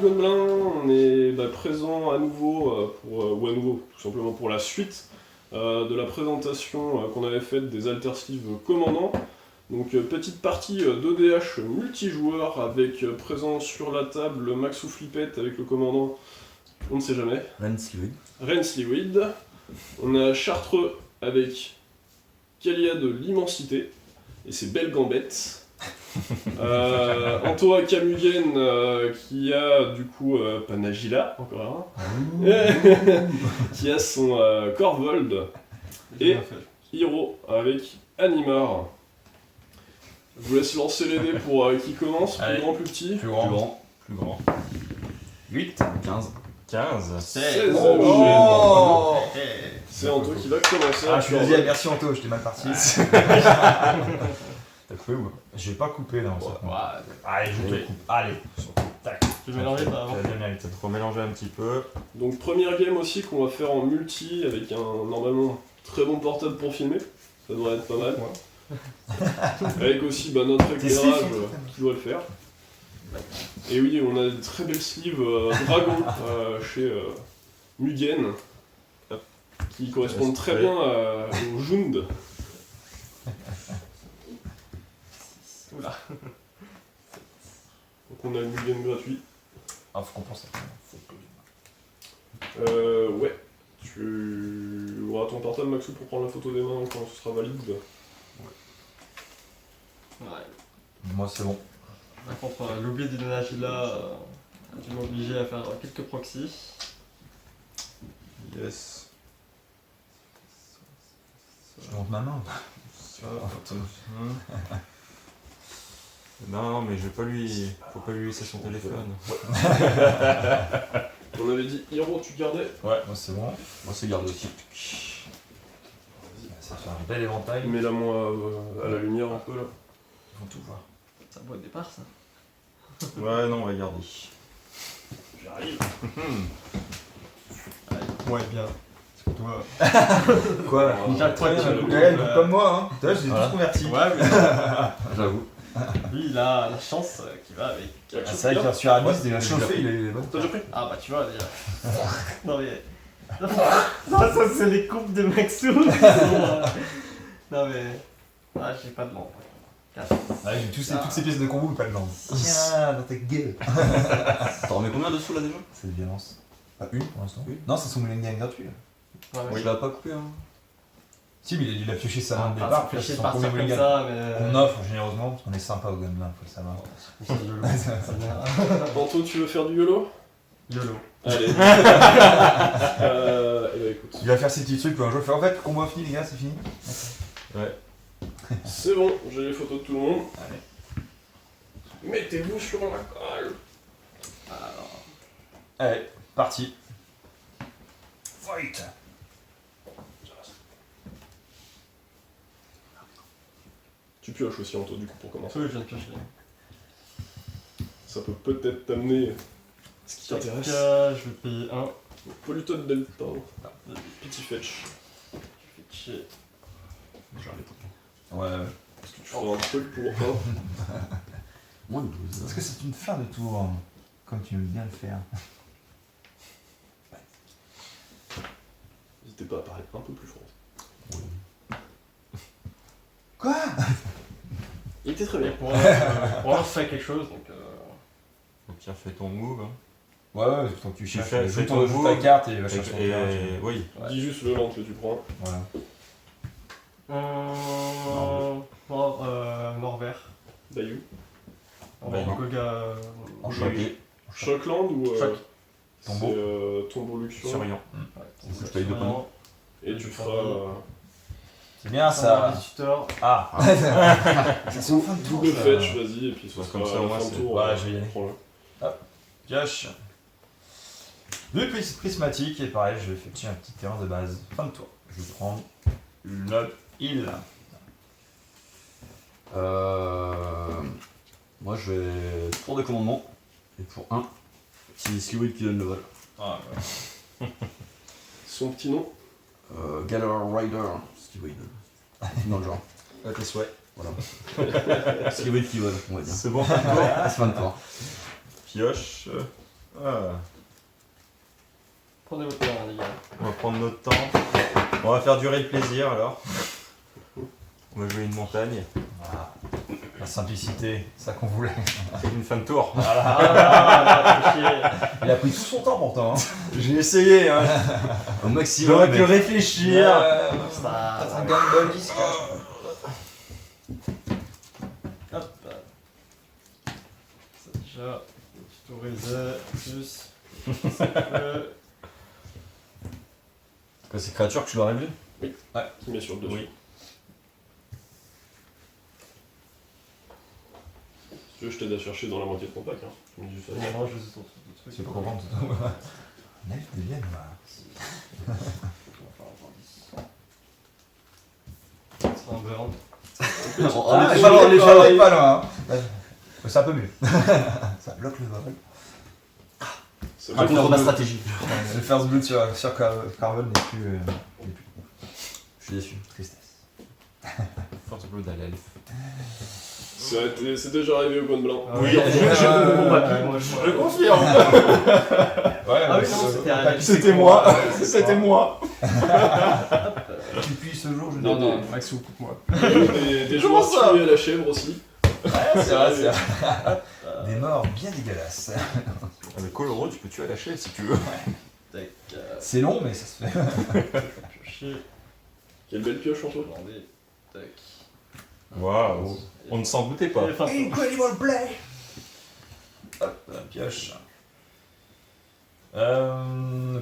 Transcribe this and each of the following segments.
Gobelins, on est présent à nouveau, tout simplement pour la suite de la présentation qu'on avait faite des alternatives commandants. Donc petite partie d'ODH multijoueur avec présent sur la table Maxou Flippette avec le commandant, on ne sait jamais, Rensliwid. On a Chartreux avec Kalia de l'Immensité et ses belles gambettes. Antoa Kamugen qui a du coup Panagila, encore un, qui a son Korvold, et Hiro avec Animar. Je vous laisse lancer les dés pour qui commence, plus grand, plus petit. Plus grand. 8, 15, 16. Oh C'est Anto qui va commencer. Ah, je suis deuxième, merci Anto, j'étais mal parti. T'as coupé ou pas? Je vais pas couper là en fait. Allez, je te coupe. Allez, tac. Tu mélanges pas avant. Tu as bien mérité. Faut mélanger un petit peu. Donc première game aussi qu'on va faire en multi avec un normalement très bon portable pour filmer. Ça devrait être pas mal. Avec aussi notre éclairage qui doit le faire. Et oui, on a des très belles sleeves dragon chez Mugen qui correspondent très bien au Jund. Oula. Donc on a le Mugen gratuit. Ah, faut qu'on pense à ça. Ouais. Tu auras ton portable Maxou pour prendre la photo des mains quand ce sera valide. Ouais. Moi c'est bon. Par contre, l'oubli du Nagila, tu m'as obligé à faire quelques proxys. Yes. Je monte ma main. Non, mais je vais pas lui. Faut pas lui laisser son téléphone. On avait dit Hiro, tu gardais. Ouais, moi c'est bon. Moi, c'est garde aussi. Ça fait un bel éventail. Mets-la-moi à la lumière un peu là. Ils vont tout voir. C'est un beau départ ça. Ouais, non, on va garder. J'arrive. Ouais, bien. Parce que toi. Quoi Chaque fois que tu le Ouais, comme moi, hein. Toi, je l'ai tous converti. Ouais, mais J'avoue. lui il a la chance qui va avec. Ah, c'est vrai qu'il a reçu Aramis, il a chauffé, il est bon. T'as déjà pris? Ah bah tu vois déjà. Non mais. Non, ça c'est les coupes de Maxou. Non mais. Ah j'ai pas de lampe. Ouais, j'ai toutes ces pièces de combo, mais pas de langue. Tiens, dans ta gueule. T'en remets combien dessous là déjà? C'est de violence. Pas une pour l'instant. Oui. Non, c'est son millénium gratuit. Là. Ouais, Moi, je l'ai pas coupé, hein. Si, mais il a pioché sa main de Ah, départ. ça fait chier c'est de son partir premier comme mulligan. ça, mais. On offre généreusement parce qu'on est sympa au gamelin, faut le savoir. C'est YOLO. Anto, tu veux faire du YOLO? YOLO. Allez. Eh ben écoute. Il va faire ses petits trucs pour un jour. En fait, combat fini, les gars, c'est fini. Ouais. C'est bon, j'ai les photos de tout le monde. Allez. Mettez-vous sur la colle. Allez, parti. Fight. Tu pioches aussi Anto du coup pour commencer. Oui, je viens de piocher. Ça peut peut-être t'amener ce qui t'intéresse. Je vais payer un. Polluted Delta. Petit fetch. Je vais chier. Ouais. Est-ce que tu feras un truc pour un? Moins de 12. Parce que c'est une fin de tour, hein, comme tu aimes bien le faire. N'hésitez pas à parler un peu plus fort. Quoi? Il était très bien. Pour avoir fait quelque chose, donc. Donc, tiens, fais ton move. Hein. Ouais, tant que tu cherches, fais joue ton joue move. ta carte et il va chercher ton carte. Oui. Ouais. Dis juste le land que tu prends. Voilà. Morvert. Bayou. Bayou. Goga. Enchanté. Shockland ou Choc. Tombeau. c'est Tombeau Luxion. Surveillant. Ouais, Je paye deux points. Et tu feras C'est bien ça. Tutor. Ah. C'est en fin de tour. double ça. fetch, vas-y, et puis ce Parce sera comme ça, la moi, fin de c'est- tour. Ouais, je vais y aller. Prends-le. Pioche. Deux prismatiques et pareil, je vais effectuer un petit terrain de base. Fin de tour. Je vais prendre une île. Moi, je vais pour des commandements. Et pour un, c'est Sliwid qui donne le vol. Ah, Son petit nom. Galar Rider. Sliwid. Dans le genre. ouais. Tes souhaits. Voilà. Sliwid qui vole, on va dire. C'est bon. C'est fin de tour. Pioche. Ah, Prenez votre temps, les gars. on va prendre notre temps. On va faire durer le plaisir alors. On va jouer une montagne. Voilà. La simplicité, c'est ça qu'on voulait. Une fin de tour. Il a pris tout son temps pourtant. Hein. J'ai essayé, hein. Au maximum. J'aurais pu mais- réfléchir. Ça. Peut-être un gamble qui se cache. Hop. C'est déjà autorisé. Plus. Quoi, ces créatures que tu l'aurais vu? Bien sûr, dessus. Oui. Si tu veux, je t'aide à chercher dans la moitié de ton pack. Hein. Tu me dis ça. Non, je sais ton truc. C'est pas comprendre tout. Un elfe de lienne, voilà. Ça sera un burn. En Ah, effet, les choses pas loin. Hein. C'est un peu mieux. Ça bloque le vol. Ça raconte ma stratégie. Le first blood sur Carvel n'est plus. Je suis déçu. Tristesse. Force blood à l'elfe. C'est déjà arrivé au coin de blanc. Oui, je confirme. Ouais, Ah oui, non, c'était un- C'était moi. C'était moi. Depuis ce jour, je Non, n'ai- non, Maxou, coupe-moi. Des Comment joueurs ça tués à la chèvre aussi. Ouais, c'est vrai, c'est vrai. Des morts bien dégueulasses. Avec Coloro, tu peux tuer à la chaise si tu veux. Tac. C'est long, mais ça se fait. Piocher. Quelle belle pioche, Antoine. Attendez. Tac. Waouh. On ne s'en doutait pas. Et fin de tour. Incredible play. Hop, la pioche.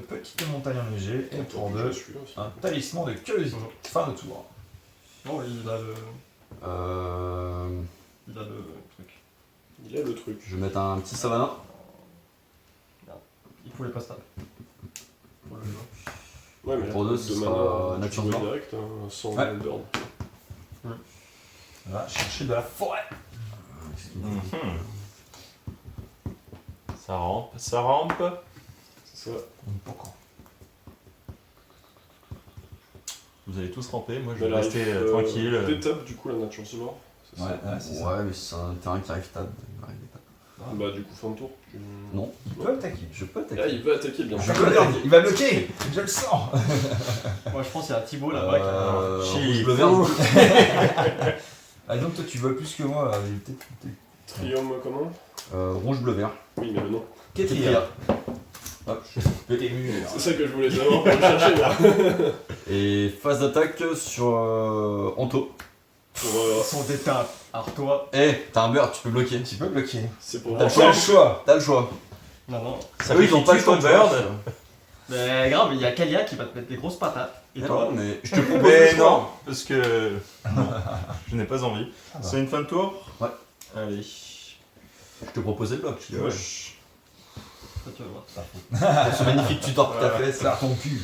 Petite montagne enneigée, et pour deux, Celui-là aussi. un talisman de curiosité. Fin de tour. Bon, il a le. Il a le truc. Il a le truc. Je vais mettre un petit savana. Il pouvait pas se taper. Pour le jeu. Ouais, mais Pour deux, de ce mana, sera tu nature joues blanc. direct, hein, sans Ouais. d'ordre. On va chercher de la forêt. Ça rampe, ça rampe. C'est ça. Pourquoi Vous allez tous ramper, moi je Elle vais arrive, rester tranquille. D'étape, du coup, la nature se mord. C'est ça. Ouais, c'est ça. Ouais, mais c'est un terrain qui arrive table. Il arrive table. Bah, du coup, fin de tour. Non, Il peut attaquer. je peux Là, attaquer. il va attaquer, bien Je sûr. peux attaquer. Il va bloquer. Je le sens. Moi, je pense qu'il y a Thibaut là-bas qui a. Rouge, bleu, vert. Ah, donc toi tu vois plus que moi. Il est peut-être. Trium, comment? Rouge, bleu, vert. Oui, mais le nom. Kétria. Hop. C'est ça que je voulais savoir pour le chercher, moi. Et phase d'attaque sur Anto. Pour, Son d'étape. Artois. Eh, t'as un beurre, tu peux bloquer. Tu peux bloquer. c'est pour T'as voir. le T'as le choix. T'as le choix. Non, non. Ça Eux, ils ont pas le choix de bird. Mais grave, il y a Kalia qui va te mettre des grosses patates. Et Mais toi non, mais je te propose Mais le choix. non, parce que je n'ai pas envie. Ah bah. C'est une fin de tour. Ouais. Allez. Je te proposais le bloc. Pioche. Toi, tu vas voir. Pour ce magnifique tutor que t'as fait, ça. Faire ton cul.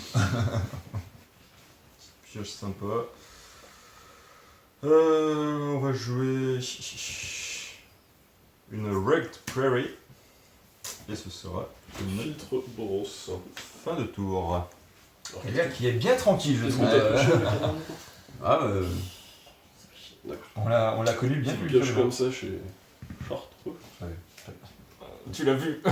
Pioche sympa. On va jouer une Rugged Prairie. Et ce sera une Filtre brosse. fin de tour. Quelqu'un qui est bien tranquille, je Est-ce trouve. que t'as pioché avec un Ah, On l'a connu bien Tu plus pioches jeune. comme ça chez Short. Tu l'as vu?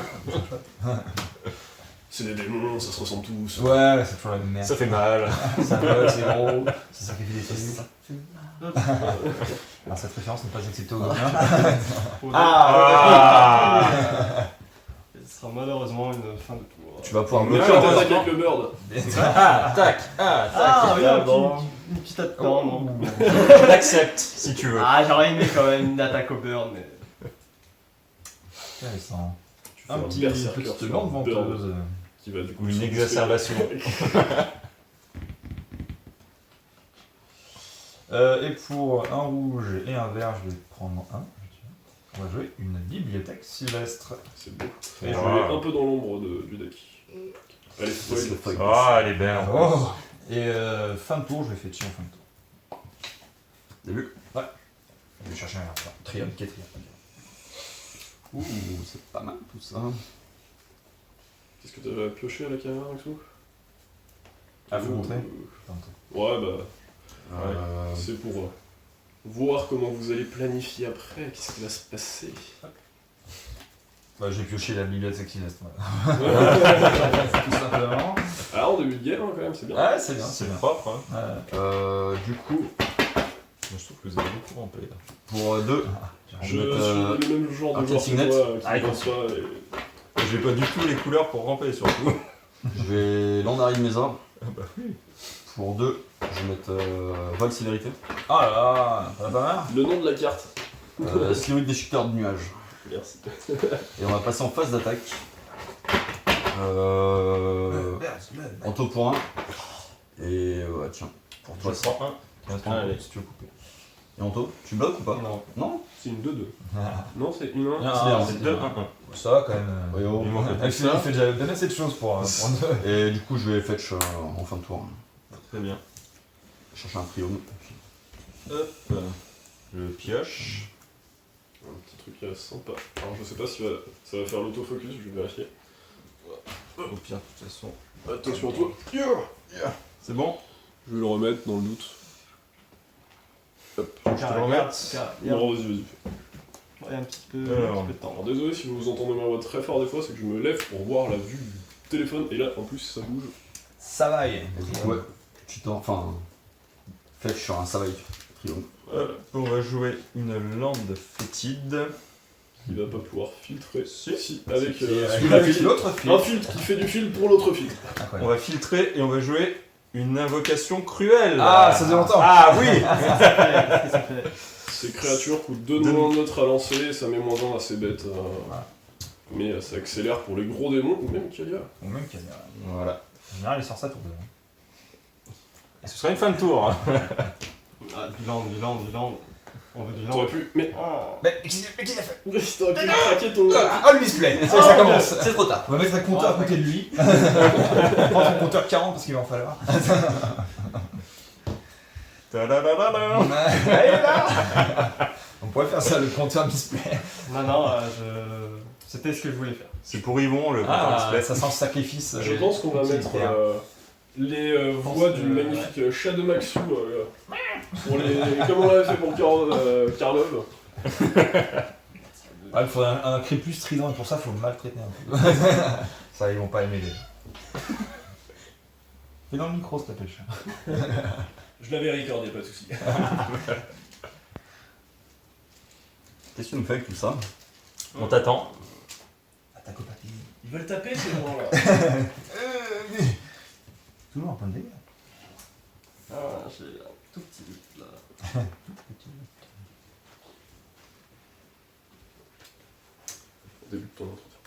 C'est des démons, ça se ressemble tous. Ouais, c'est toujours la même merde. Ça fait mal. Ça vole, c'est gros. Ça sacrifie des cellules. Alors cette référence n'est pas acceptée au Gobelin. Ah. Ce sera malheureusement une fin de tour. tu vas pouvoir Mais bloquer on en attaque fait. avec le bird. Ah, tac. Ah, Ah, oui, bon. une petite attaque. Non, non. Je l'accepte si tu veux. Ah, j'aurais aimé quand même une attaque au burn, mais. Intéressant. Tu fais Un petit berserker petite sur lampe un bird venteuse. qui va du coup Ou une se exacerbation. Et pour un rouge et un vert, je vais prendre un. On va jouer une bibliothèque sylvestre. C'est beau. Et Et je wow. vais aller un peu dans l'ombre du deck. Allez, C'est foil. le feuille. Ah, elle est belle. Oh. Et fin de tour, je vais faire dessus en fin de tour. Début. Je vais chercher un trium, quatrième. Ouh, c'est pas mal tout ça. Qu'est-ce que t'avais à piocher à la caméra, Maxou? Ah, faut montrer. Ouais, bah, Euh, c'est pour voir comment vous allez planifier après, qu'est-ce qui va se passer. Bah, j'ai pioché la bibliothèque céleste, moi. Ouais. Tout simplement. Alors, en début de game, hein, quand même, c'est bien. Ouais, c'est bien, C'est c'est bien. propre. Hein. Ouais. Du coup, Moi, je trouve que vous avez beaucoup rampé là. pour 2, Je je vais suis le même genre un de joueur que Signet. toi, Ah, qui pense pas. Et... J'ai pas du tout les couleurs pour ramper surtout. je vais Landari de Mesa. Ah bah oui. Pour 2, je vais mettre Vol Sévérité. Oh là là, ça va pas mal. Le nom de la carte. Sliwig Déchiqueteur de nuages. Merci. Et on va passer en phase d'attaque. Anto pour 1. Et ouais, tiens, pour toi, Je ça. prends un. Allez, si tu veux couper. Et Anto, tu bloques ou pas? Non. Non. C'est une 2-2. Non, c'est une 1. Ah, C'est 2-1-1. Ça va quand même. Ouais, oh. Il manque Il plus fait, ça. il fait déjà bien assez de choses pour deux. Et du coup, je vais fetch en fin de tour. Très bien. Chercher un triome. Hop. Je pioche. Un petit truc sympa. Alors, je sais pas si ça va faire l'autofocus, je vais vérifier. Au pire, de toute façon. Attention à toi. C'est bon? Je vais le remettre dans le doute. Hop. Je te le remette. Non, vas-y. Ouais, un petit peu de temps. Alors désolé si vous entendez ma voix très fort des fois, c'est que je me lève pour voir la vue du téléphone et là en plus ça bouge. Ça va, Et du coup, ouais, tu t'en. Enfin. Fetch sur un Savaï triome. Hop, on va jouer une lande fétide. Il va pas pouvoir filtrer. Si. Avec Avec l'autre un fil. filtre qui fait du fil pour l'autre filtre. On Incroyable. va filtrer et on va jouer une invocation cruelle. Ah, ça faisait longtemps. Ah oui. Qu'est-ce que ça fait? Ces créatures coûtent 2 de moins neutre à lancer, ça met moins 1 à ces bêtes. Mais ça accélère pour les gros démons ou même Kalia. Ou même Casia. Voilà. En général, il sort ça pour deux. Et ce sera une fin de tour. Hein. Ah, du land. On veut du land. T'aurais pu. Mais. Ah. Mais qui l'a fait? T'aurais pu craquer ton. Ah, le misplay. C'est ça commence. C'est trop tard. On va mettre un compteur à côté de lui. On va prendre un compteur 40 parce qu'il va en falloir. On pourrait faire ça, le compteur misplay. Non, c'était ce que je voulais faire. C'est pour Yvon le Ah, display. ça sent le sacrifice. Je pense qu'on va mettre les voix du magnifique Shadowmaxu pour les. Comme on l'avait fait pour Karlov. Ah, il faudrait un cri plus strident et pour ça, il faut le maltraiter un peu. Ça, ils vont pas aimer les. Fais dans le micro, s'il te plaît, chat. Je l'avais recordé, pas de soucis. Qu'est-ce que tu nous fais avec tout ça? On t'attend. Attaque au papy. Ils veulent taper ces gens-là. Toujours un point de dégâts. Ah, j'ai un tout petit doute là. Au début de ton entretien.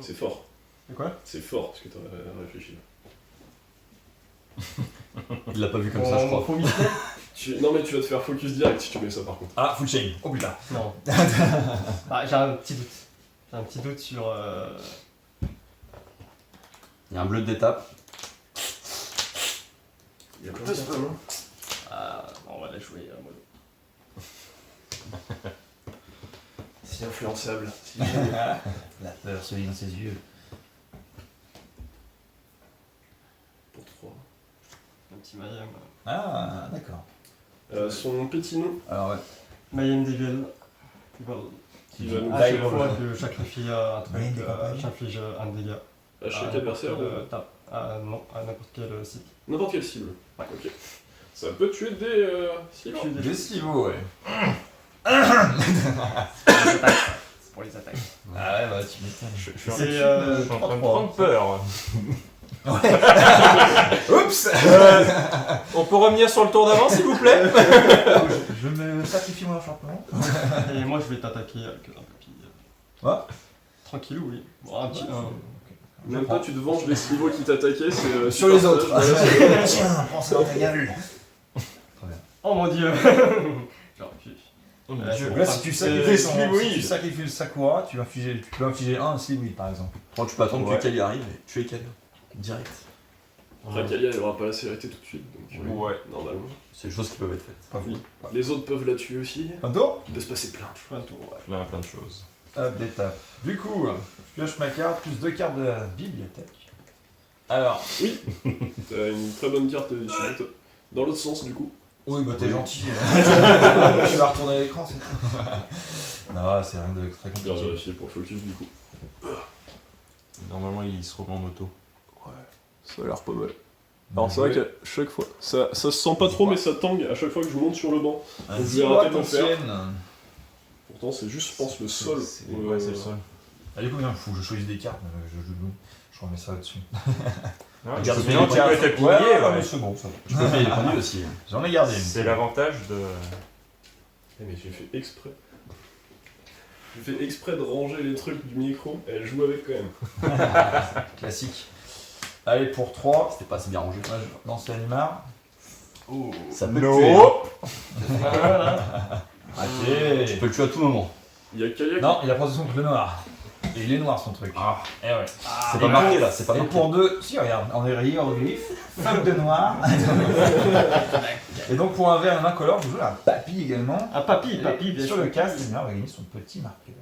C'est fort. Et quoi? C'est fort ce que t'as réfléchi là. Il l'a pas vu comme ça, je crois. Faut miser? Non mais tu vas te faire focus direct si tu mets ça par contre. Ah, full chain. Oh putain. Non. Ah, j'ai un petit doute. J'ai un petit doute sur. Il y a un bleu d'étape. Il y a plein de spams, hein. Ah, on va la jouer à mollo. Si influençable. Si La peur se lit dans ses yeux. pour 3. Un petit Mayhem. Ah, d'accord. Son petit nom Alors, ouais. Mayhem Devil. qui va nous À chaque fois que je sacrifie un truc, Mayhem des campagnes. j'inflige un dégât. à chaque adversaire. Tape. Non, à n'importe quel site. N'importe quelle cible. Ouais. Ok. Ça peut tuer des cibles. Des civeaux, ouais. C'est pour les attaques. Ah ouais, bah tu m'étonnes. Je suis C'est en train de prendre peur. Oups. On peut revenir sur le tour d'avant s'il vous plaît? Je me sacrifie mon enchantement. Et moi je vais t'attaquer avec un papy. Ouais. Tranquillou, oui. Bon, un petit. Même toi, tu te venges des cibles qui t'attaquaient, c'est Sur les autres. Voilà. Tiens, prends ça dans ta gueule. Oh mon dieu. Genre, Là, si tu sacrifies, des si slivouilles. tu sacrifies le Sakura, tu peux infliger un slivouille par exemple. Tu peux attendre Ouais. que Kali arrive et tuer Kali. Direct. Après, Kalia, elle aura pas la célérité tout de suite, donc Ouais. normalement. C'est des choses qui peuvent être faites. Pas fou. Les autres peuvent la tuer aussi. Un tour. Il peut se passer plein. un tour, ouais. Plein de choses. Hop, d'étape. Du coup, je pioche ma carte, plus 2 cartes de la bibliothèque. Alors, T'as une très bonne carte de suite. Dans l'autre sens, du coup. Oui, bah t'es gentil. Tu vas retourner à l'écran, c'est tout. Non, c'est rien de très Bien compliqué. vérifié pour focus du coup. Normalement, il se remet en auto. Ouais, ça a l'air pas mal. Alors c'est vrai qu'à chaque fois, ça se sent pas trop mais ça tangue à chaque fois que je monte sur le banc. Un Donc, je vais arrêter de le faire. ancienne. Pourtant c'est juste je pense le sol. Ouais, c'est le sol. Ah, du coup, il faut que je choisisse des cartes, je remets ça là-dessus. Ah, Garde tu peux être appliqué, ouais. c'est bon, ça va. Tu peux payer les points de vie aussi. J'en ai gardé. C'est l'avantage de. Eh, mais j'ai fait exprès. J'ai fait exprès de ranger les trucs du micro, elle joue avec quand même. Classique. Allez, pour 3, C'était pas assez bien rangé. moi je lance l'animar. Ça peut No. le tuer. Ok. Tu peux le tuer à tout moment. Il y a Kayak. Non, il a protection contre le noir. Et il est noir son truc. Ah. Eh ouais. C'est pas marqué là, c'est pas Et marqué. pour 2, si regarde, en hiéroglyphe, femme de noir. Et donc pour un vert et un incolore, vous jouez un papy également. Ah, papy, Et bien sur sûr. le casque, l'animar va gagner son petit marqueur.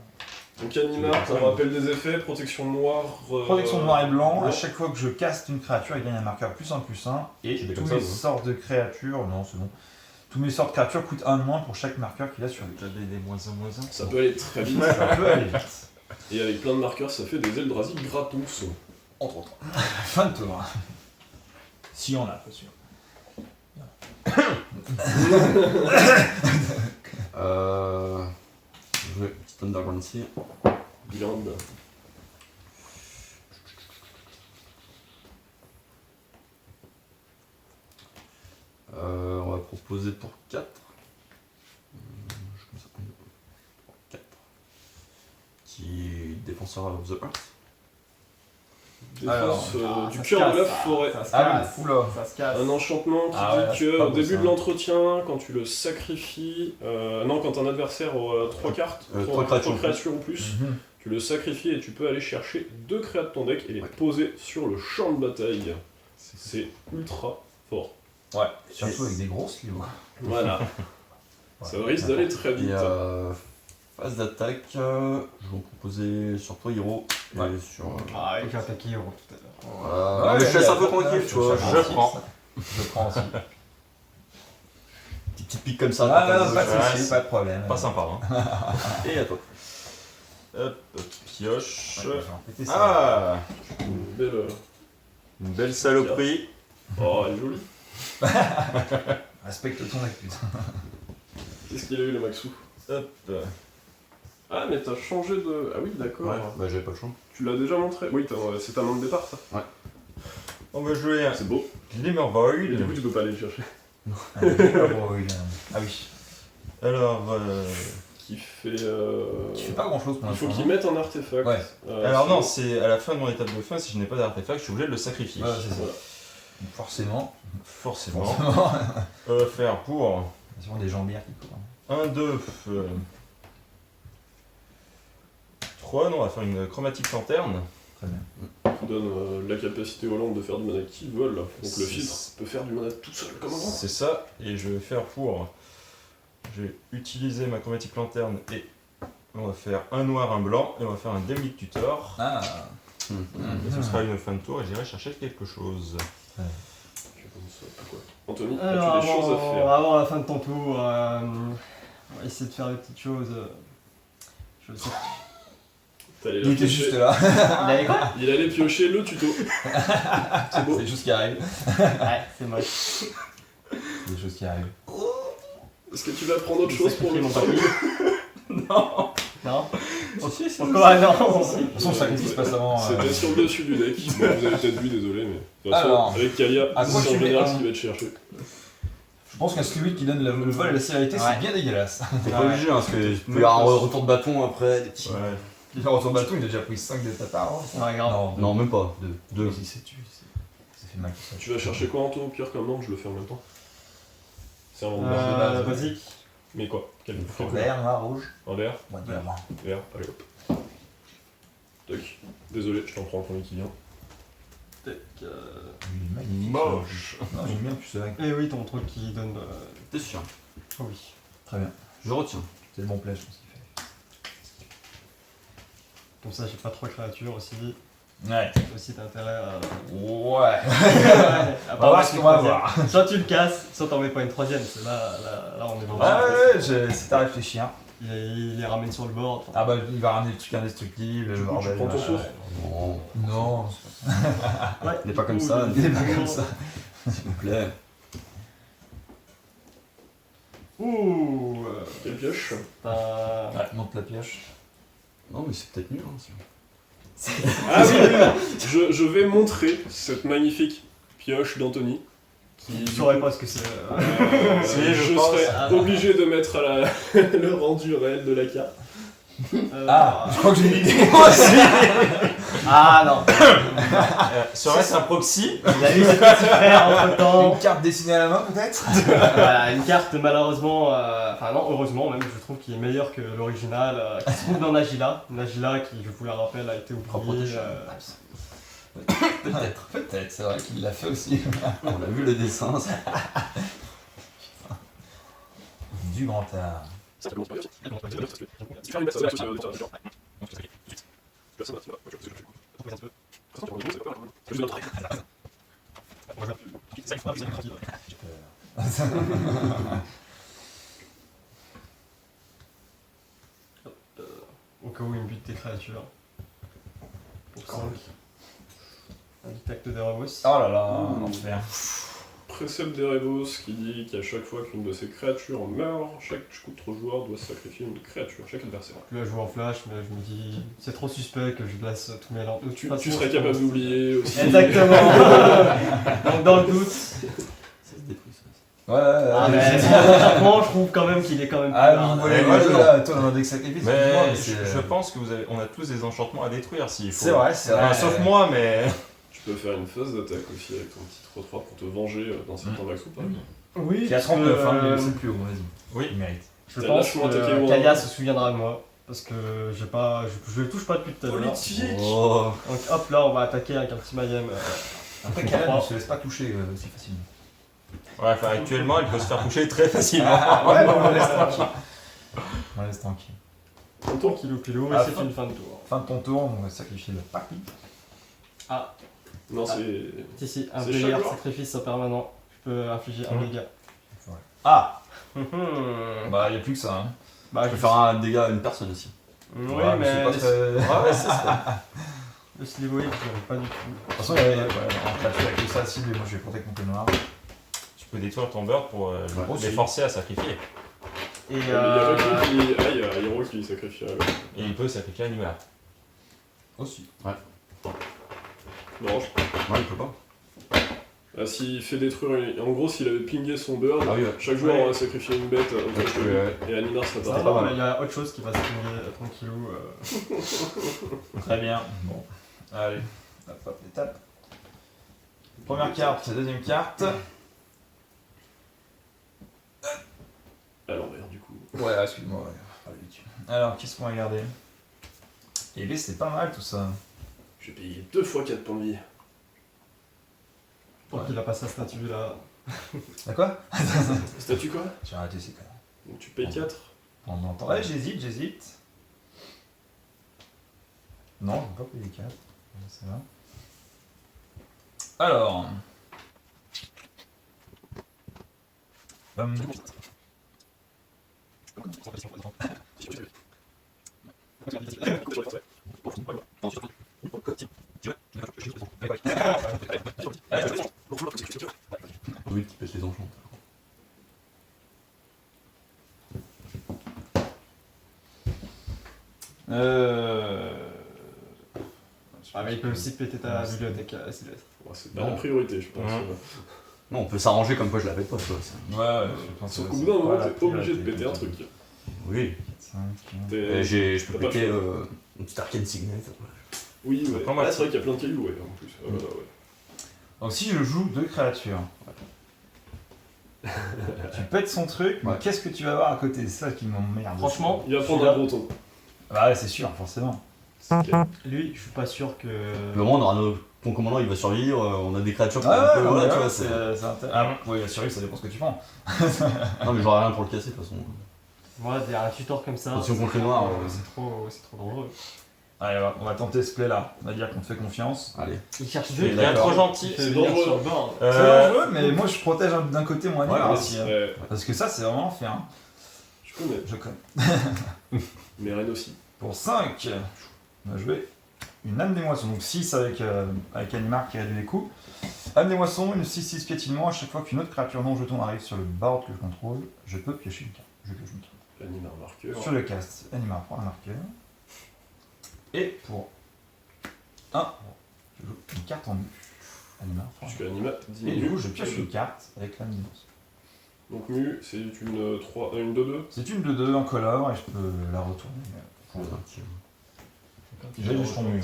Donc Animar, on rappelle des effets, protection noire. Protection noir et blanc, blanc. à chaque fois que je caste une créature, il gagne un marqueur +1/+1. Et J'ai des toutes comme ça, les moi. sortes de créatures, non c'est bon. Toutes mes sortes de créatures coûtent 1 de moins pour chaque marqueur qu'il a sur lui. T'as des moins un. Ça peut aller très vite. Ça peut aller vite. Et avec plein de marqueurs, ça fait des Eldrazi gratos. Entre autres. Fin de tour. Si y en a, pas sûr. Je vais petit underground ici. Viande. On va proposer pour 4. Je commence à prendre 4. Qui est défenseur of the Earth. Défense Alors, du ça se cœur de la casse, forêt. Ça se Ah casse. oui, oula. Ça se casse. Un enchantement qui Ah ouais, dit c'est que pas au beau, début ça. de l'entretien, quand tu le sacrifies, non, quand un adversaire aura 3 cartes, 3 3 créatures. créatures ou plus, Mhm. tu le sacrifies et tu peux aller chercher 2 créatures de ton deck et les poser sur le champ de bataille. C'est ultra fort. Ouais, surtout avec des grosses livres. Voilà. Ça risque d'aller très vite. Et phase d'attaque, je vais en proposer sur toi, Hiro. Ouais. Et sur. Ah, avec un taquet euro tout à l'heure. Voilà. Non, mais je te laisse un peu tranquille, tu vois. Je prends. Je prends aussi. Petite pique comme ça. Ah, quand non, t'as pas besoin. de soucis, pas de problème. Pas sympa, hein. Et à toi. Hop, pioche. Ouais, je vais répéter ça. Ah, Une belle, une belle saloperie. Oh, elle est jolie. Respecte ton acte, putain. Qu'est-ce qu'il a eu le Maxou? Hop. Ah, mais t'as changé de. Ah oui, d'accord. Ouais, bah j'avais pas le choix. Tu l'as déjà montré? Oui, c'est ta main de départ, ça. On va jouer un C'est beau. Glimmer Et Void. du coup, tu peux pas aller le chercher. Ah oui. Ah oui. Alors, Qui fait. Qui fait pas grand chose pour Il faut l'instant. qu'il mette un artefact. Ouais. alors non, sinon- c'est à la fin de mon étape de fin, si je n'ai pas d'artefact, je suis obligé de le sacrifier. Ouais, c'est ça. Voilà. Donc forcément. Forcément. On va faire pour C'est vraiment des jambières qui courent. 1, 2, 3, non, on va faire une chromatique lanterne. Très bien. Qui donne la capacité aux lampes de faire du mana qui veulent. Donc le C'est- filtre peut faire du mana tout seul comme un grand. C'est ça, et je vais faire pour... Je vais utiliser ma chromatique lanterne et on va faire un noir, un blanc, et on va faire un Demonic Tutor. Ah. Et ce sera une fin de tour et j'irai chercher quelque chose. Pourquoi Anthony, Alors, as-tu des choses à faire? avant la fin de ton tour, on va essayer de faire des petites choses. Je sais. T'allais Il la était piocher. juste là. Il avait quoi? Il allait piocher le tuto. C'est beau. C'est des choses qui arrivent. Ouais, c'est moche. C'est des choses qui arrivent. Est-ce que tu vas prendre autre chose pour le Mon premier? Non. Non. Si, si, Pourquoi non? De toute façon, ça sacrifice pas avant. C'était sur le dessus du deck. Bon, vous avez peut-être vu, désolé, mais. De toute façon, Alors, avec Kalia, à quoi c'est tu en mets général un- ce qu'il va te chercher. Je pense qu'un Sluid qui donne le vol et la célérité, Ouais. c'est bien dégueulasse. T'es pas obligé, hein, parce que tu peux y avoir un retour de bâton après, des petits. Ouais. Il a retour de bâton, il a déjà pris 5 de tatars. Ouais, grave. Non, même pas. 2. Oui, si, c'est tu. Ça fait mal tout ça. Tu vas chercher quoi, Anto? Au pire, comme non, je le fais en même temps. C'est un vendeur. Basique. Mais quoi? Quel Vert, noir, rouge. En vert? Ouais, vert. Vert, allez hop. Toc. Désolé, je t'en prends un premier qui vient. Il est magnifique. Moche. Non, j'aime bien plus ça. Eh oui, ton truc qui donne. T'es sûr? Oui. Très bien. Je retiens. C'est le bon play, je pense qu'il fait. Comme ça, j'ai pas trop de créatures aussi. Ouais. aussi t'as intérêt à. Ouais. À On va voir ce qu'on va troisième. voir. Soit tu le casses, soit t'en mets pas une troisième. C'est là, on est vraiment. C'est à réfléchir. Il les ramène sur le bord. enfin. Ah bah il va ramener le truc indestructible, le Du coup, tu bordel. prends ton machin. tour. Non, Non. Ouais, n'est pas du comme coup, ça, il n'est est pas vraiment- comme ça. S'il vous plaît. Ouh. Quelle pioche. T'as. Ouais, monte la pioche. Non, mais c'est peut-être nul. Hein, Ah oui, je vais montrer cette magnifique pioche d'Anthony. Je saurais pas ce que c'est. Si, je je pense. serais obligé de mettre à le rendu réel de la carte. Ah, je crois que j'ai une idée moi aussi. Ah non. Serait-ce un proxy? Il a eu ses petits frères entre temps. Une carte dessinée à la main peut-être. Voilà, une carte malheureusement, enfin non, heureusement même, je trouve qu'il est meilleur que l'original, qui se trouve dans Nagila. Nagila qui, je vous le rappelle, a été oublié. Peut-être, c'est vrai qu'il l'a fait aussi. On a vu le dessin. Ça... Du grand art. Au cas où il me bute tes créatures. Pour 5. Un dictacle de Rebos. Oh là là, l'enfer. Précepte d'Erebos qui dit qu'à chaque fois qu'une de ses créatures meurt, chaque joueur doit sacrifier une créature, chaque adversaire. Je la joue en flash, mais je me dis, c'est trop suspect que je laisse tous mes lampes. Tu serais capable d'oublier aussi. Exactement. Donc dans le doute. Ça se détruit, ça. Ouais, Ah mais franchement, je trouve quand même qu'il est quand même plus Ah, hard. vous voulez moi, le je- jeu là, toi dans des sacrifices. Mais c'est- je pense que on a tous des enchantements à détruire s'il faut. C'est vrai, c'est Enfin, vrai. sauf moi, mais. Tu peux faire une phase d'attaque aussi avec ton petit 3-3 pour te venger dans certains max ou pas. Oui, Qui a parce 39, que, hein, mais c'est plus haut, vas-y. Oui. Il mérite. je T'as pense vachement attaqué que loin. Kalia se souviendra de moi. Parce que j'ai pas, je le touche pas depuis tout à l'heure. Politique. Oh, Donc hop là, on va attaquer avec un petit Mayhem. Après, Kalan ne se laisse pas toucher si facilement. Ouais, enfin, actuellement, il peut se faire toucher très facilement. Ouais, on le laisse tranquille. On le laisse tranquille. Tranquillou pilou, et Ah, c'est fin- une fin de tour. Fin de ton tour, on va sacrifier le papi. Non, c'est. Si, si, un C'est player chaque joueur. sacrifice permanent. Je peux infliger un dégât. Ah Mhm. Bah, y a plus que ça. Hein. Bah, je peux faire un dégât à une personne aussi. Oui, Ouais, mais c'est pas très. Ouais, c'est ça. le Slivoïde, je n'aime pas du tout. De toute façon, il y avait. Ouais, en fait, tu as que ça cible et moi je vais compter avec mon pied noir. Tu peux détruire ton beurre pour aussi. les forcer à sacrifier. Et Il y a Rocky qui. Ah, il y a Hiro qui sacrifie. Et il peut sacrifier un animal. Aussi. Non, Ouais, il peut pas. s'il fait détruire. En gros, s'il avait pingé son bird, Ah oui, ouais. chaque joueur Ouais. aurait sacrifié une bête et Animar serait ça parti. va, pas mal. mais il y a autre chose qui va se finir tranquillou. Très bien. Bon. Allez. Hop, hop, étape. Première carte, deuxième carte. À l'envers, du coup. Ouais, excuse-moi. Ouais. Allez, vite. Alors, qu'est-ce qu'on va garder? Eh bien, c'est pas mal tout ça. Je vais payer 2 fois 4 points de vie. Pour qu'il a pas sa statue là. T'as quoi? Statut quoi? J'ai arrêté ces conneries. Donc tu payes 4. On entend. Ouais, j'hésite. Non, je vais pas payer 4. Ça va. Alors. Oui, qui pète les enchants. Ah, mais il peut aussi péter ta bibliothèque Sylvestre. Ouais, c'est pas la priorité, je pense. Non, on peut s'arranger comme quoi je la pète pas, tu vois. ça. Ouais, je pense Sauf que qu'au bout c'est d'un moment, pas la t'es obligé de priorité, péter un comme truc. ça. Oui. 5, T'es- Je peux t'as pas péter le une petite arcane signet. Oui, ouais. Pas mal. Là, c'est vrai qu'il y a plein de cailloux, ouais, en plus. Ah, ouais. Donc si je joue 2 créatures, tu pètes son truc, mais Ouais. qu'est-ce que tu vas avoir à côté? C'est ça qui m'emmerde. Franchement, Il va prendre un gros ton. Bah ouais, c'est sûr, forcément. lui, je suis pas sûr que. Le moment, on aura nos ton commandant, il va survivre, on a des créatures qui Ah ouais, voilà, ouais, tu vois, c'est intéressant. Ah bon, oui, sûr, ça dépend ce que tu prends. Non, mais j'aurai rien pour le casser, de toute façon. Moi, derrière un tutor comme ça. Si on contre les noirs, c'est trop dangereux. Allez, on va tenter ce play là. On va dire qu'on te fait confiance. Allez. Il cherche Il est deux. bien D'accord. trop gentil. Il fait C'est venir dangereux. sur le bord. C'est dangereux, mais moi je protège d'un côté mon animal Ouais, aussi. hein. Parce que ça, c'est vraiment fait. Hein. Tu connais. Je connais. Mais Rennes aussi. Pour 5, on va jouer une âme des moissons. Donc 6 avec Animar qui réduit les coups. Âme des moissons, une 6-6 piétinement. À chaque fois qu'une autre créature non jeton arrive sur le board que je contrôle, je peux piocher une carte. Je pioche une carte. Animar marqueur. Sur le cast, Animar prend un marqueur. Et pour 1, je joue une carte en mu. Animar prend un Puisque Anima Et du diminue. coup, je pioche une carte avec l'âme des moissons. Donc mu, c'est une 2-2. C'est une 2-2 en color et je peux la retourner. J'ai le jeton mu.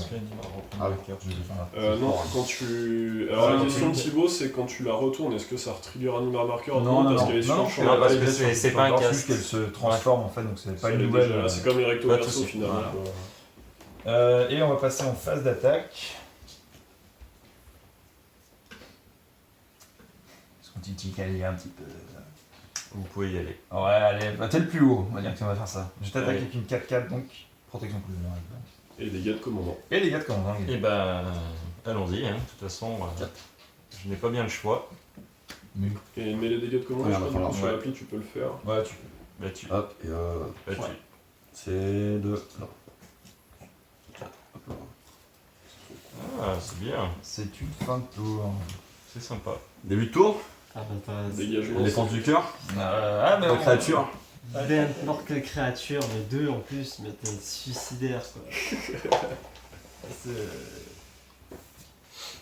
Ah oui. Je vais faire la- Non, quand tu. Alors Ah, la non, question de c'est- Thibaut, c'est quand tu la retournes, est-ce que ça retrigger Animar marqueur Non, non, parce non, qu'elle est sur non, le champ. non, parce elle que est c'est sur- pas un sur le cast. juste qu'elle se transforme en fait, donc c'est pas Elle une est nouvelle. déjà- C'est comme les recto Pas de verso soucis. finalement. Voilà. quoi. Et on va passer en phase d'attaque. Est-ce qu'on titille un petit peu? Vous pouvez y aller. Ouais, allez, bah, t'es le plus haut, on va dire qu'on va faire ça. Je t'attaque Ouais. avec une 4-4, donc protection plus de Et les gars de commandant. Et les gars de commandant, Et ben, allons-y. Hein. De toute façon, je n'ai pas bien le choix. Et mêler des gars de commandant, Ouais, je on va crois faire que sur ouais. l'appli tu peux le faire. Ouais, tu Bah tu. Ah. Hop, et bah, tu. Ouais. C'est de là. 4. Hop là. Ah, c'est bien. C'est une fin de tour. C'est sympa. Début de tour, Ah bah t'as... Dégagement. défense du cœur, Ah, mais la créature. N'importe quelle créature, mais deux en plus, mais t'es suicidaire quoi.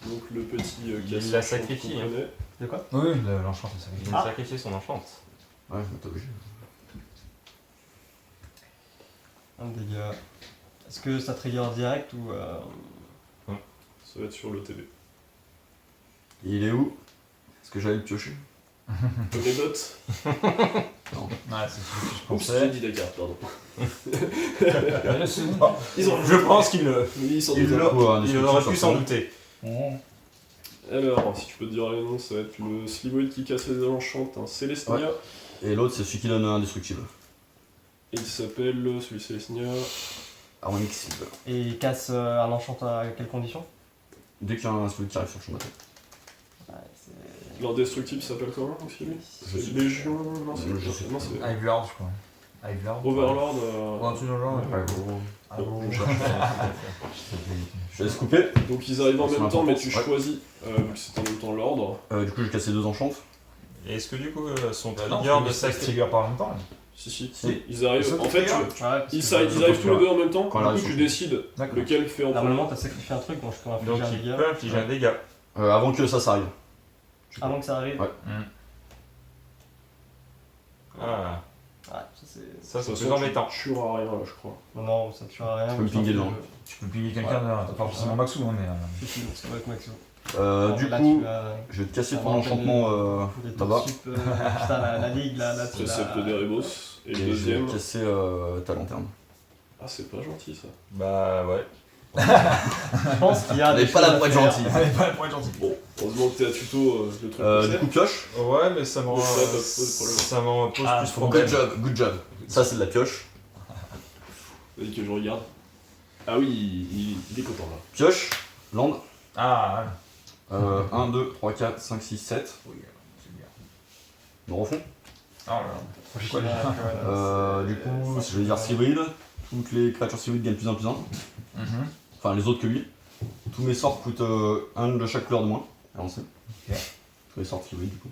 Donc le petit Il casse l'a sacrifié, qu'on hein. connaît. De quoi? Oui, l'enchant, c'est ça. Il a sacrifié son enchant. Ouais, je m'étais obligé. Un dégât. Est-ce que ça trigger en direct ou... Ça va être sur le TB. Il est où Est-ce que j'allais le piocher Comme les bottes. Ouais, c'est ce que je Oups, j'ai pensais. dit Dakar, pardon. Le second. Ils ont Je pense qu'il le- Oui, ils s'en Il doutent. l'a. il aurait pu s'en douter. Alors, si tu peux te dire les noms, ça va être le Slivoid qui casse les enchantes, un Célestia. Ouais. Et l'autre, c'est celui qui donne indestructible. Et il s'appelle, celui Célestia, Harmonic Silver. Et il casse un enchant à quelles conditions? Dès qu'il y a un celui qui arrive sur le champ de bataille. Ouais, c'est... l'indestructible s'appelle comment aussi lui Je sais C'est pas. Légion, non c'est Je sais non, c'est Ivylord, je crois. Ivylord. Overlord. Ou un truc dans le genre. Ouais, gros. Ah bon. Je laisse couper. Donc ils arrivent en C'est même temps, mais important, tu ouais. choisis, vu que c'est en même temps l'ordre. Du coup, j'ai cassé 2 enchantes. Et est-ce que du coup, son Bah non, trigger de ça sacrifice. trigger pas en même temps. Là. Si, Si. ils arrivent. Ça, En fait, trigger. tu- Ouais, parce ils, que- ça- ils arrivent tous les deux en même temps, Quand du la coup tu réaction. décides D'accord. lequel fait en Normalement premier. t'as sacrifié un truc, donc je peux infliger Donc un il dégât. peut infliger un dégât. Avant que ça s'arrive. Avant que ça arrive? Ouais. Ah, Ouais, ça c'est... ça De c'est toute plus façon, embêtant. tu tueras rien là, je crois. Non, ça tuera rien. Tu peux me mais pinguer ça, dedans. Tu peux piller quelqu'un, pas forcément Maxou, hein, mais. Si, si, donc ça va être Maxo. Du Là, coup, tu as- je vais te casser ça ton va enchantement des là-bas. top sup, putain, la ligue là, tu Précepte l'as... d'Erebos. Et Et le je vais deuxième. casser ta lanterne. Ah, c'est pas gentil ça. Bah ouais. Je pense qu'il y a Elle est des pas choses la à pointe faire. gentille. Allez, pas pour être gentil. Bon, heureusement que t'es à tuto le truc. Du concept. coup, pioche. Ouais, mais ça me Ouais, ça pose problème. ça m'en pose Ah, plus faut problème. Good job, good job. Ça, c'est de la pioche. Vas-y que je regarde. Ah oui, il est content là. Pioche, land. Ah, 1, 2, 3, 4, 5, 6, 7. oui, c'est bien. On refond. Ah, faut chier quoi déjà. Du coup, je vais dire Cyril. Toutes les créatures Cyril gagnent plus 1, plus 1. Enfin, les autres que lui. Tous mes sorts coûtent un de chaque couleur de moins. À lancer. Ok. Tous les sorts Cyril, du coup.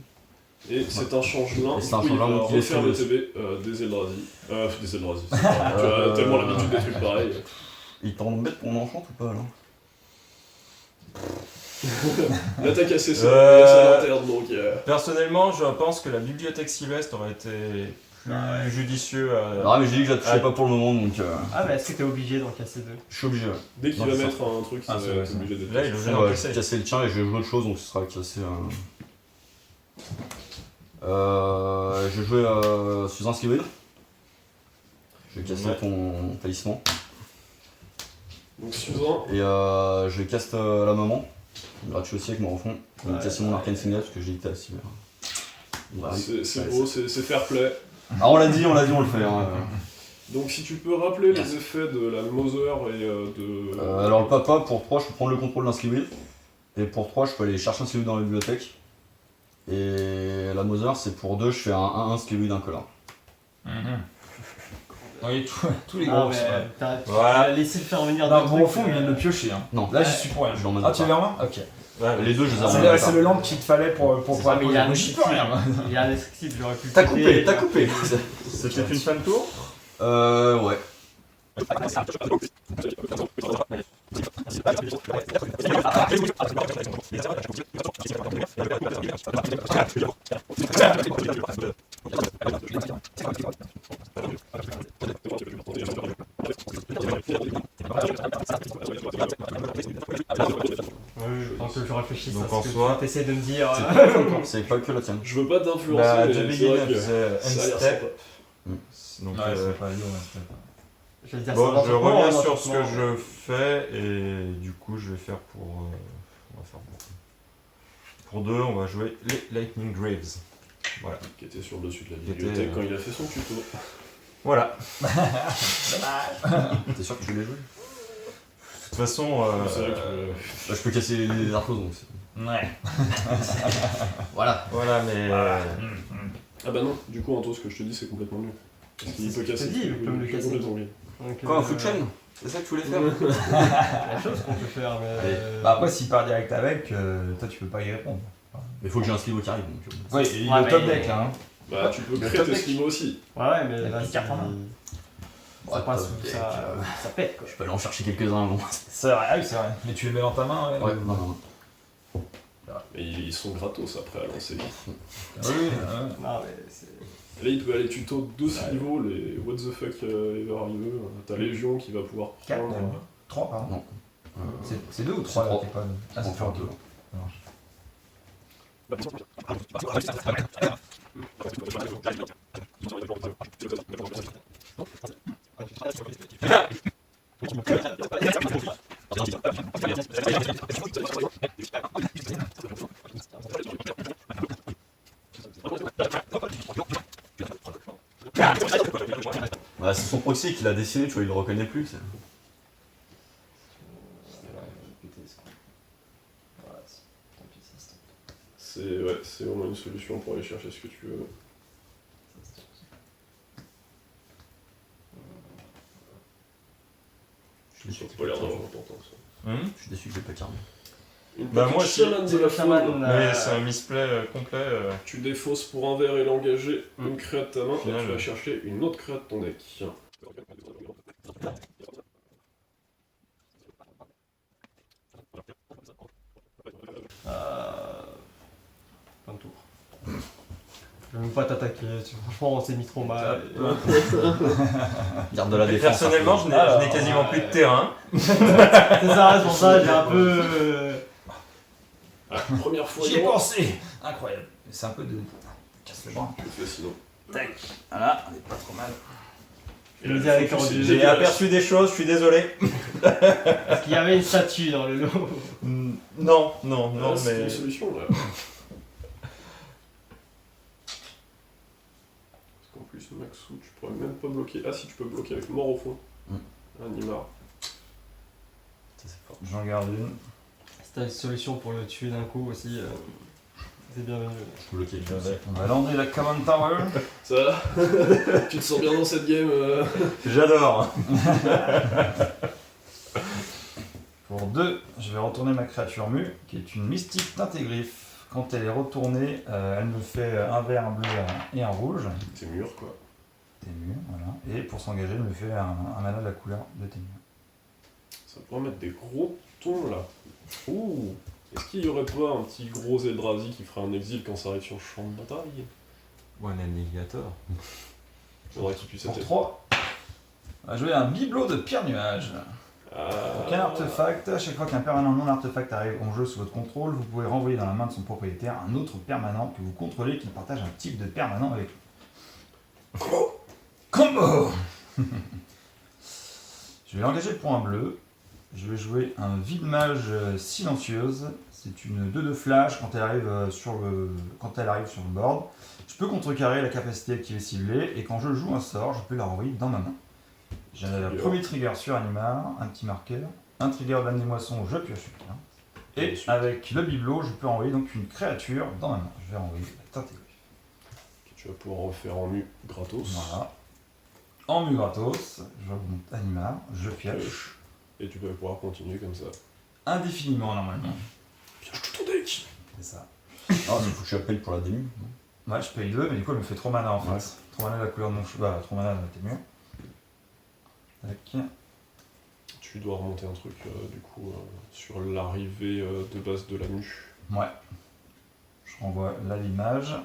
Et c'est un changelin. Et c'est un Du coup, changelin, il va donc il est refaire le sur TB des Eldrazi. Des Eldrazi. c'est pas- Tu as tellement l'habitude des trucs pareils. Il t'embête ton enfant ou pas, alors Là t'as cassé sa lanterne donc. Personnellement, je pense que la bibliothèque Sylvestre aurait été plus judicieux à... Ah, mais j'ai dit que je la touchais pas pour le moment, donc Ah, mais est-ce que t'es obligé d'en casser deux? je suis obligé. Ouais. Dès qu'il Non, va c'est mettre un truc, ça Ah, c'est va vrai, être ça. obligé d'être. Là, il est obligé d'en Ouais, je casser. vais casser le tien et je vais jouer autre chose, donc ce sera casser je vais jouer Suzanne Skyway. Je vais casser Ouais. ton talisman. Donc Suzanne, Et je vais casse la maman. Gratuit aussi avec mon refond. Je vais Ouais, casser mon ouais. arcane signal parce que j'ai dit que t'as cyber. c'est beau, c'est fair play. Ah, on l'a dit, on le fait. Hein. Donc si tu peux rappeler les effets de la Mother et de... Alors le papa, pour 3, je peux prendre le contrôle d'un Skibidi. Et pour 3, je peux aller chercher un Skibidi dans la bibliothèque. Et la Mother, c'est pour 2, je fais un 1-1 Skibidi d'un collant. Oui, tous les Ah, gros. mais Ouais. tu Voilà. as laissé le faire venir Non, deux bon, au trucs, fond, il vient de le piocher. Hein. Non, Là, j'y suis pour rien. Je l'emmène Ah, tu pas. veux en main Ok. Ouais, Les deux, je les ai C'est emmenés. c'est le lampe qu'il te fallait pour pouvoir mais il y a un moi, j'y peux rien. moi. Il y a un indestructible, j'aurais pu le T'as péter, coupé. C'était une fin de tour. Ouais. Tant que je réfléchisse Donc à ce en que soi, tu essaies de me dire. C'est pas que la tienne. Je veux pas t'influencer, Bah, mais The c'est vrai Beginner que faisait ça a l'air end step. sympa. Donc, Ouais, c'est pas lourd, c'est pas. Je vais dire bon, ça je dans reviens ton sur ce que coin, je fais et du coup, je vais faire pour. On va faire pour 2, on va jouer les Lightning Graves. Voilà. Qui était sur le dessus de la Qui était, bibliothèque quand il a fait son tuto. Voilà. T'es sûr que tu voulais jouer De toute façon, C'est vrai que, Là, je peux casser les arthos donc. Ouais. Voilà. voilà, mais. Ah bah non, du coup Anto, ce que je te dis c'est complètement nul. Parce qu'il peut je te casser. dis, il peut me le C'est casser. complètement nul. Donc, Quoi, un food chain C'est ça que tu voulais faire La chose qu'on peut faire, mais. Bah après, s'il part direct avec, toi tu peux pas y répondre. Mais faut que j'ai un Slivo qui arrive donc. Ouais, il Ouais, est au top mais- deck là. Hein. Bah tu peux Le créer top tes deck. skills aussi. Ouais, mais La là, petite carte en main. ça passe, top deck, ça pète quoi. Je peux aller en chercher quelques-uns avant. C'est vrai, ah oui, c'est vrai. Mais tu les mets dans ta main, ouais. Ouais, non. Mais ils sont gratos après à lancer. Oui, ouais. Non, mais c'est. Là il peut aller tuto 2 niveaux, les what the fuck ever arrivé. T'as Légion qui va pouvoir Quatre, prendre. même. 3, pardon. Non. C'est 2 ou 3 là, trois. t'es pas. Ah, On c'est fait un 2. peu. Bah, c'est son proxy qui l'a dessiné, tu vois, il le reconnaît plus. C'est vraiment une solution pour aller chercher ce que tu veux. Je suis Ça a pas l'air d'avoir d'importance. déçu que j'ai pas carné. Une Bah, petite moi aussi, chaman de la chaman, faune. Mais c'est un misplay complet. Tu défausses pour un verre et l'engager une créate de ta main, et Final, tu vas chercher une autre créate de ton deck. Fin de tour. Je vais même pas t'attaquer, franchement on s'est mis trop mal. Garde de la Et défense. personnellement, je n'ai quasiment plus de terrain. C'est ça, c'est pour ça j'ai un peu. Ah, première fois, J'y ai Yoro. pensé. Incroyable. C'est un peu de. Casse le bras. Je le fais sinon. Voilà, on est pas trop mal. Je le dis avec focus, orgueil. c'est J'ai dégueulasse. aperçu des choses, je suis désolé. Parce qu'il y avait une statue dans le lot. Non, Ah, c'est mais. une solution là. Parce qu'en plus, Maxou, tu pourrais même pas bloquer. Ah, si tu peux bloquer avec mort au fond. Animar. Ça, c'est fort. J'en garde une. C'était une solution pour le tuer d'un coup aussi. C'est bienvenu. Je peux bloquer. On va lander la Command Tower. Ça va Tu te sens bien dans cette game J'adore. Pour 2, je vais retourner ma créature mue, qui est une mystique d'intégriffe. Quand elle est retournée, elle me fait un vert, un bleu et un rouge. T'es mûr quoi. T'es mûr, voilà. Et pour s'engager, elle me fait un mana de la couleur de tes murs. Ça pourrait mettre des gros tons là. Ouh. Est-ce qu'il y aurait pas un petit gros Eldrazi qui ferait un exil quand ça arrive sur le champ de bataille? One Annihilator. Faudrait qu'il puisse Pour être. 3, on va jouer un bibelot de pierre nuage. Donc un artefact, à chaque fois qu'un permanent non artefact arrive en jeu sous votre contrôle, vous pouvez renvoyer dans la main de son propriétaire un autre permanent que vous contrôlez qui partage un type de permanent avec lui. Combo. Je vais engager pour un bleu. Je vais jouer un vide mage silencieuse. C'est une 2 de flash quand elle arrive sur le board. Je peux contrecarrer la capacité activée ciblée et quand je joue un sort, je peux la renvoyer dans ma main. J'ai le Trigger. premier trigger sur Animar, un petit marqueur. Un trigger de l'âme des moissons, je pioche une carte. Et Ensuite. avec le bibelot, je peux envoyer donc une créature dans ma main. Je vais envoyer la Tintegriff. Tu vas pouvoir refaire en mu gratos. Voilà. En mu gratos, je remonte Animar, je pioche. Et tu vas pouvoir continuer comme ça. Indéfiniment normalement. Pioche tout ton deck. C'est ça. Ah, il faut que je paye pour la dému. Ouais, je paye 2, mais du coup, elle me fait 3 mana en fait. Ouais. 3 mana de la couleur de mon cheval, 3 mana de la témure. Tac. Tu dois remonter un truc du coup sur l'arrivée de base de la mu. Ouais. Je renvoie là l'image.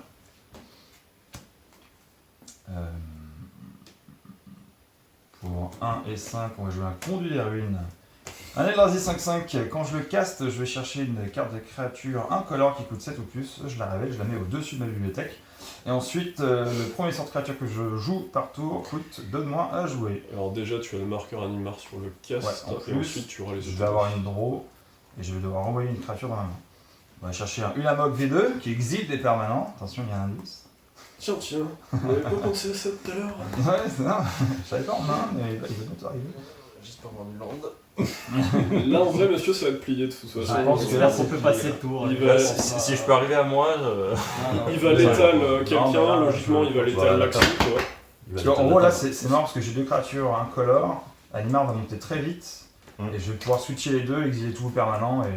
Pour 1 et 5, on va jouer un conduit des ruines. Un Eldrazi 5-5, quand je le caste, je vais chercher une carte de créature incolore qui coûte 7 ou plus. Je la révèle, je la mets au-dessus de ma bibliothèque. Et ensuite, le premier sort de créature que je joue par tour coûte 2 de moins à jouer. Alors déjà tu as le marqueur Animar sur le cast, Ouais, en et plus, ensuite tu auras les Je autres. vais avoir une draw et je vais devoir envoyer une créature dans ma main. On va chercher un Ulamog V2 qui exile des permanents. Attention, il y a un indice. Tiens, on avait pas pensé à ça tout à l'heure. Ouais, c'est ça. Je savais pas en main, mais il va bientôt arriver. J'espère avoir du land. Là en vrai monsieur ça va être plié de toute façon. Je pense que là, là, on c'est peut plié. passer le tour. Il Les va- gars, Si je peux arriver à moi, Il va l'étal Non, quelqu'un, mais là, logiquement il va l'étal voilà, l'action, tu vois. Parce qu'en gros, là, c'est marrant parce que j'ai deux créatures incolores. Animar va monter très vite. Et je vais pouvoir switcher les deux, exiler tout permanent. Et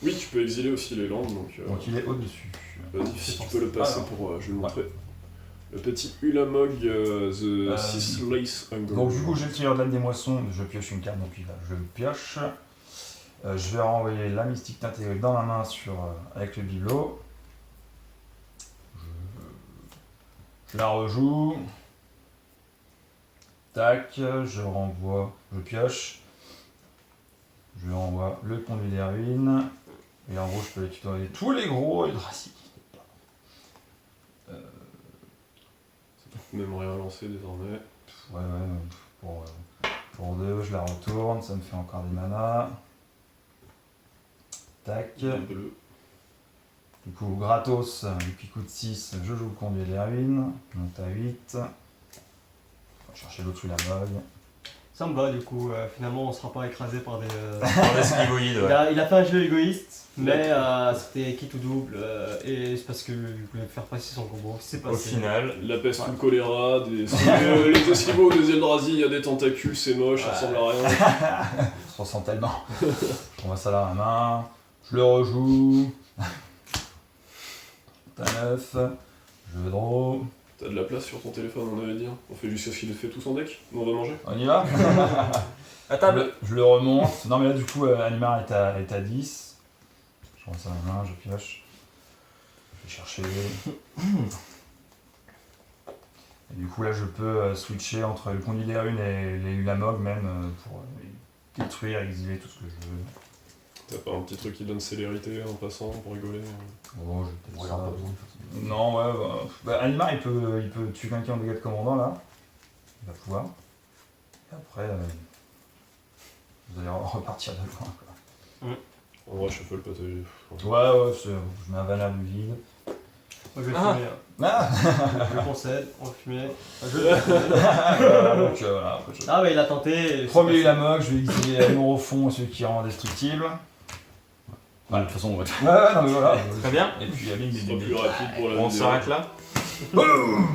Oui, tu peux exiler aussi les landes, donc donc il est au-dessus. vas-y si tu peux le passer Alors. pour je vais le montrer. Le petit Ulamog The Six Lace Hunger. Donc du coup, j'ai le tireur de l'âme des moissons, je pioche une carte, donc il va, je le pioche. Je vais renvoyer la mystique intégrée dans ma main avec le bibelot. Je la rejoue. Tac, je renvoie, je pioche. Je renvoie le conduit des ruines. Et en gros, je peux les tutoyer tous les gros Eldrazi. Même rien lancé désormais. Ouais, pour 2, je la retourne, ça me fait encore des manas. Tac. Bleu. Du coup, gratos, vu qu'il coûte 6, je joue le conduit des ruines. Je monte à 8. On va chercher l'autre Ulamog. Ça me va, du coup, finalement, on sera pas écrasé par des. on laisse l'égoïde, ouais. Il a fait un jeu égoïste, mais c'était quitte ou double, et c'est parce qu'il voulait faire passer son combo. C'est Au passé. final, La peste ou le choléra, les esquimaux des Eldrazi, il y a des tentacules, c'est moche, ça ressemble à rien. Ça se ressent tellement. Je renvoie ça là à la main. Je le rejoue. T'as 9. Je draw. T'as de la place sur ton téléphone, on avait dit. On fait jusqu'à ce qu'il ait fait tout son deck. Nous on va manger. On y va? à table. Je le remonte. Non mais là du coup Animar est à 10. Je prends ça à la main, je pioche. Je vais chercher. Et du coup là je peux switcher entre le conduit des ruines et les Ulamog même pour détruire, exiler tout ce que je veux. T'as pas un petit truc qui donne célérité en passant pour rigoler? Bon, je vais peut-être Ouais, ça. pas besoin. Non, ouais, bah, Animar il peut tuer quelqu'un en dégâts de commandant là. Il va pouvoir. Et après, vous allez repartir de loin quoi. En vrai, shuffle pas t'as- Ouais, je mets un valeur du vide. Moi, je vais Ah. fumer. Ah Je concède, on va fumer. Donc voilà, après je... Ah, mais il a tenté. et Premier c'est passé. Ulamog, je vais exiler l'amour au fond, celui qui rend indestructible. Ouais, de toute façon, on va Ouais, non mais voilà. Très bien. Et puis, Ce sera plus rapide pour la On vidéo. s'arrête là. Boum